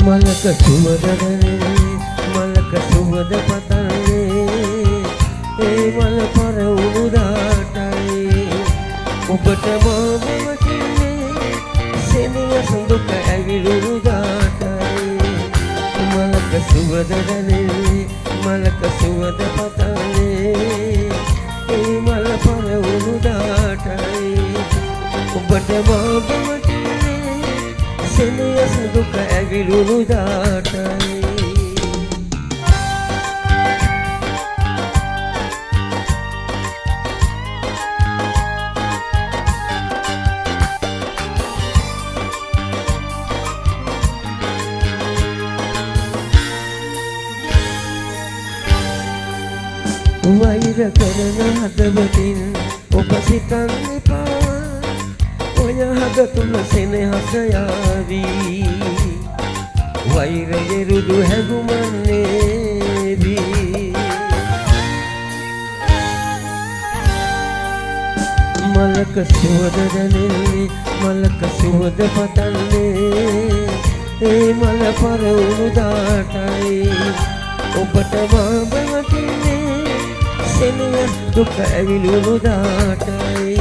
මලක සුවඳනේ මලක සුවඳ පතන්නේ ඒ මල පරවුණු දාටයි ඔබට මම වටින්නේ සෙනෙහස දුක ඇවිලුණු දාටයි මලක සුවඳනේ මලක සුවඳ පතන්නේ ඒ මල පරවුණු දාටයි ඔබට මම වටින්නේ සෙනෙහස දුක ඇවිලුණු දාටයි වෛර කරන හදවතින් ඔබ සිතන්න එපා ඔය හද තුල සෙනෙහස යාවී වෛරයේ රුදු හැඟුමන්නේ දී මලක සුවඳ දැනෙන්නේ මලක සුවඳ පතන්නේ ඒ මල පරවුණු දාටයි ඔබට මම වටින්නේ සෙනෙහස දුක ඇවිලුණු දාටයි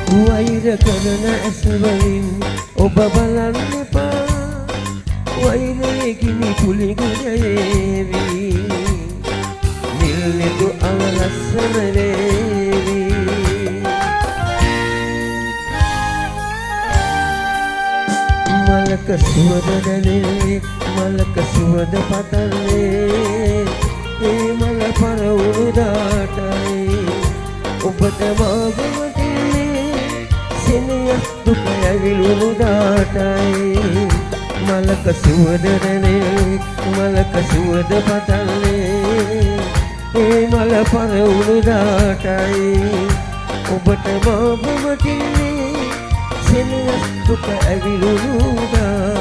වෛර කරන ඇස්වලින් ඔබ බලන්න එපා වෛරයේ කිමි පුලි ගුණයේවි නිල්නිදු අවලස්සන වේවි මලක සුවඳ දැනේ මලක සුවඳ පතන්නේ ඒ මල පරවුණු දාටයි ඔබට මම සෙනෙහස දුක ඇවිලුණු දාටයි මලක සුවඳ දැනේ මලක සුවඳ පතන්නේ ඒ මල පරවුණු දාටයි ඔබට මම වටින්නේ සෙනෙහස දුක ඇවිලුණු දාටයි